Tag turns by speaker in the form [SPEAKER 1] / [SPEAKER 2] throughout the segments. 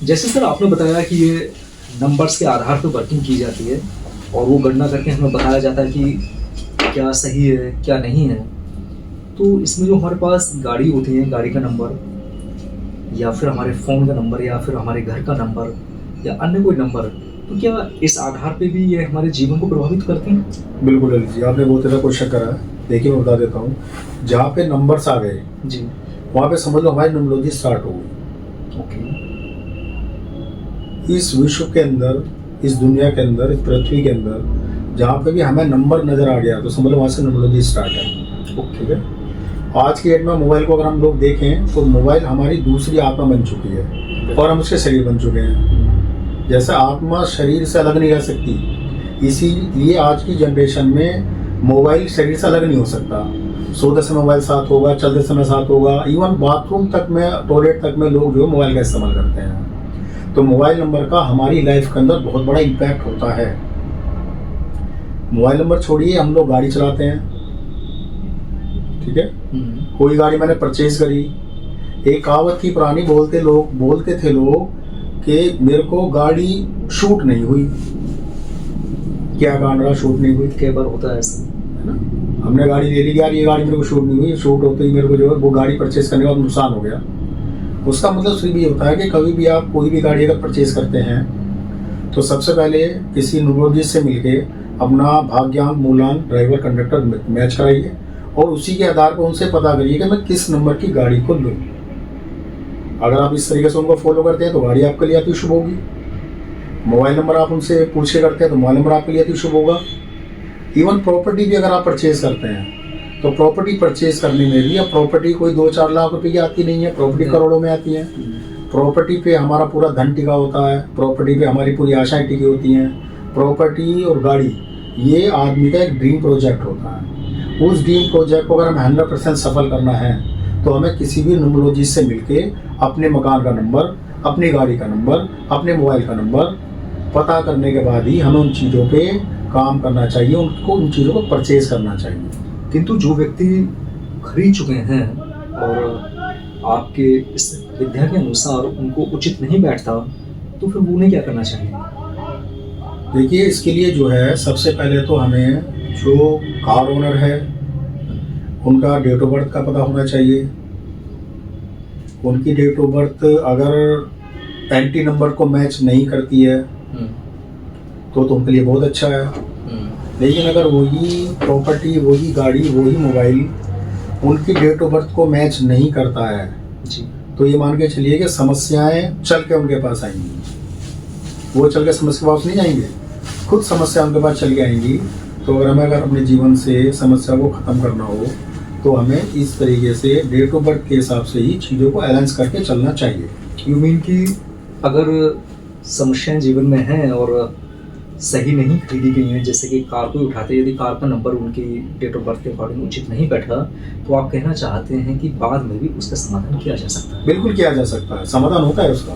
[SPEAKER 1] जैसे सर आपने बताया कि ये नंबर्स के आधार पर वर्किंग की जाती है और वो गणना करके हमें बताया जाता है कि क्या सही है क्या नहीं है। तो इसमें जो हमारे पास गाड़ी होती है, गाड़ी का नंबर या फिर हमारे फ़ोन का नंबर या फिर हमारे घर का नंबर या अन्य कोई नंबर, तो क्या इस आधार पे भी ये हमारे जीवन को प्रभावित करते हैं?
[SPEAKER 2] बिल्कुल ललित जी, आपने बहुत अच्छा क्वेश्चन करा है। देखिए मैं बता देता हूँ, जहाँ पे नंबर्स आ गए
[SPEAKER 1] जी।
[SPEAKER 2] वहाँ पे समझ लो हमारी न्यूमरोलॉजी स्टार्ट हो गई।
[SPEAKER 1] ओके।
[SPEAKER 2] इस विश्व के अंदर, इस दुनिया के अंदर, इस पृथ्वी के अंदर जहाँ पे भी हमें नंबर नज़र आ गया तो समझ लो वहाँ से न्यूमरोलॉजी स्टार्ट है।
[SPEAKER 1] ओके।
[SPEAKER 2] ठीक है। आज की डेट में मोबाइल को अगर हम लोग देखें तो मोबाइल हमारी दूसरी आत्मा बन चुकी है और हम उसके शरीर बन चुके हैं। जैसे आत्मा शरीर से अलग नहीं रह सकती, इसीलिए आज की जनरेशन में मोबाइल शरीर से अलग नहीं हो सकता। सोते समय मोबाइल साथ होगा, चलते समय साथ होगा, इवन बाथरूम तक में, टॉयलेट तक में लोग जो मोबाइल का इस्तेमाल करते हैं। तो मोबाइल नंबर का हमारी लाइफ के अंदर बहुत बड़ा इम्पैक्ट होता है। मोबाइल नंबर छोड़िए, हम लोग गाड़ी चलाते हैं, ठीक है। कोई गाड़ी मैंने परचेज करी, एक कहावत थी पुरानी, बोलते थे लोग कि मेरे को गाड़ी शूट नहीं हुई। क्या कारण रहा शूट नहीं हुई?
[SPEAKER 1] कई बार होता है ऐसा,
[SPEAKER 2] है ना। हमने गाड़ी ले ली, यार ये गाड़ी मेरे को शूट नहीं हुई, शूट होते ही मेरे को जो है वो गाड़ी परचेज करने के बाद नुकसान हो गया। उसका मतलब सिर्फ ये होता है कि कभी भी आप कोई भी गाड़ी अगर परचेज करते हैं तो सबसे पहले किसी न्यूमरोलॉजिस्ट से मिलके अपना भाग्यांक, मूलांक, ड्राइवर, कंडक्टर मैच कराइए और उसी के आधार पर उनसे पता करिए कि मैं किस नंबर की गाड़ी को लूँ। अगर आप इस तरीके से उनको फॉलो करते हैं तो गाड़ी आपके लिए अति शुभ होगी। मोबाइल नंबर आप उनसे पूछे करते हैं तो मोबाइल नंबर आपके लिए अति शुभ होगा। इवन प्रॉपर्टी भी अगर आप परचेज करते हैं तो प्रॉपर्टी परचेज करने में भी, अब प्रॉपर्टी कोई 2-4 लाख रुपए की आती नहीं है, प्रॉपर्टी करोड़ों में आती है। प्रॉपर्टी पे हमारा पूरा धन टिका होता है, प्रॉपर्टी पे हमारी पूरी आशाएं टिकी होती हैं। प्रॉपर्टी और गाड़ी ये आदमी का एक ड्रीम प्रोजेक्ट होता है। उस ड्रीम प्रोजेक्ट को अगर हमें 100% सफल करना है तो हमें किसी भी न्यूमरोलॉजिस्ट से मिलके अपने मकान का नंबर, अपनी गाड़ी का नंबर, अपने मोबाइल का नंबर पता करने के बाद ही हमें उन चीज़ों पे काम करना चाहिए, उनको उन चीज़ों को परचेज करना चाहिए।
[SPEAKER 1] किंतु जो व्यक्ति खरीद चुके हैं और आपके इस विद्या के अनुसार उनको उचित नहीं बैठता, तो फिर वो उन्हें क्या करना चाहिए?
[SPEAKER 2] देखिए इसके लिए जो है सबसे पहले तो हमें जो कार ओनर है उनका डेट ऑफ बर्थ का पता होना चाहिए। उनकी डेट ऑफ बर्थ अगर एंटी नंबर को मैच नहीं करती है तो उनके लिए बहुत अच्छा है। लेकिन अगर वही प्रॉपर्टी, वही गाड़ी, वही मोबाइल उनकी डेट ऑफ बर्थ को मैच नहीं करता है
[SPEAKER 1] जी,
[SPEAKER 2] तो ये मान के चलिए कि समस्याएं चल के उनके पास आएंगी। वो चल के समस्या के पास नहीं आएंगे, खुद समस्या उनके पास चल के आएंगी। तो अगर अपने जीवन से समस्या को ख़त्म करना हो तो हमें इस तरीके से डेट ऑफ बर्थ के हिसाब से ही चीज़ों को अलाइंस करके चलना चाहिए।
[SPEAKER 1] यू मीन कि अगर समस्याएं जीवन में हैं और सही नहीं खरीदी गई हैं, जैसे कि कार को उठाते यदि कार का नंबर उनकी डेट ऑफ बर्थ के अकॉर्डिंग उचित नहीं बैठा, तो आप कहना चाहते हैं कि बाद में भी उसका समाधान किया जा सकता है?
[SPEAKER 2] बिल्कुल किया जा सकता है, समाधान होता है उसका।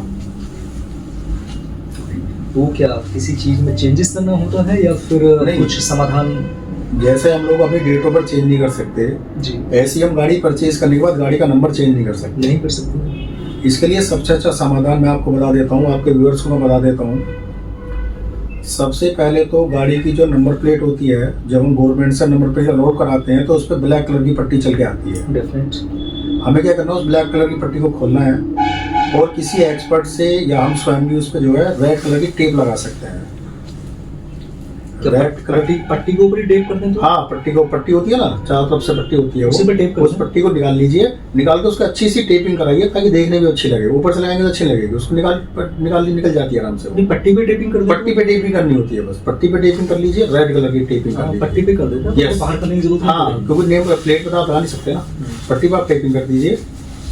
[SPEAKER 1] तो क्या किसी चीज़ में चेंजेस करना होता है या फिर कुछ समाधान?
[SPEAKER 2] जैसे हम लोग अपनी डेट ऑफ बर्थ चेंज नहीं कर सकते
[SPEAKER 1] जी,
[SPEAKER 2] ऐसे ही हम गाड़ी परचेज करने के बाद गाड़ी का नंबर चेंज नहीं कर सकते।
[SPEAKER 1] नहीं कर सकते।
[SPEAKER 2] इसके लिए सबसे अच्छा समाधान मैं आपको बता देता हूँ, आपके व्यूअर्स को मैं बता देता हूँ। सबसे पहले तो गाड़ी की जो नंबर प्लेट होती है, जब हम गवर्नमेंट से नंबर प्लेट अलॉट कराते हैं तो उस पर ब्लैक कलर की पट्टी चल के आती है।
[SPEAKER 1] डेफिनेट।
[SPEAKER 2] हमें क्या करना है, उस ब्लैक कलर की पट्टी को खोलना है और किसी एक्सपर्ट से या हम स्वयं भी उस पर जो है रेड कलर की टेप लगा सकते हैं।
[SPEAKER 1] रेड कलर की पट्टी के ऊपर ही टेप करते हैं?
[SPEAKER 2] हाँ, पट्टी होती है ना, चारों तरफ से पट्टी होती है,
[SPEAKER 1] उसी पे टेप
[SPEAKER 2] उस पट्टी को निकाल लीजिए, निकाल के उसको अच्छी सी टेपिंग कराइए ताकि देखने में अच्छी लगे। ऊपर से लगाएंगे तो अच्छी लगेगी, उसको निकल जाती है आराम से।
[SPEAKER 1] पट्टी पे टेपिंग कर,
[SPEAKER 2] पट्टी पे टेपिंग करनी होती है, बस पट्टी पे टेपिंग कर लीजिए, रेड कलर की टेपिंग कर लीजिए।
[SPEAKER 1] पट्टी पे कर देते हैं, बाहर करने की जरूरत नहीं।
[SPEAKER 2] हाँ, क्योंकि नेम प्लेट पे तो आप लगा नहीं सकते ना, पट्टी पे आप टेपिंग कर दीजिए,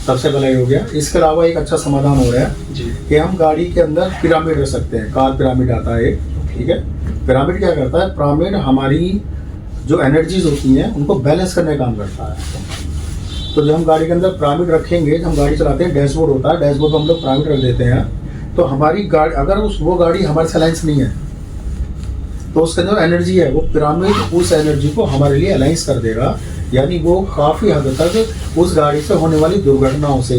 [SPEAKER 2] सबसे पहला ये हो गया। इसके अलावा एक अच्छा समाधान हो रहा है कि हम गाड़ी के अंदर पिरामिड रख सकते हैं। कार पिरामिड आता है, ठीक है। पिरामिड क्या करता है, पिरामिड हमारी जो एनर्जीज होती हैं उनको बैलेंस करने का काम करता है। तो जब हम गाड़ी के अंदर पिरामिड रखेंगे, जब हम गाड़ी चलाते हैं, डैशबोर्ड होता है, डैशबोर्ड पर हम लोग पिरामिड रख देते हैं, तो हमारी गाड़ी अगर वो गाड़ी हमारे से अलाइंस नहीं है तो उसके अंदर एनर्जी है, वो पिरामिड उस एनर्जी को हमारे लिए अलाइंस कर देगा। यानी वो काफ़ी हद तक उस गाड़ी से होने वाली दुर्घटनाओं से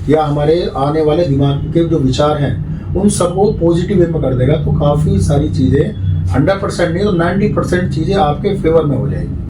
[SPEAKER 2] या हमारे आने वाले दिमाग के जो विचार हैं उन सबको पॉजिटिव वे में कर देगा। तो काफ़ी सारी चीज़ें 100% नहीं तो 90% चीज़ें आपके फेवर में हो जाएगी।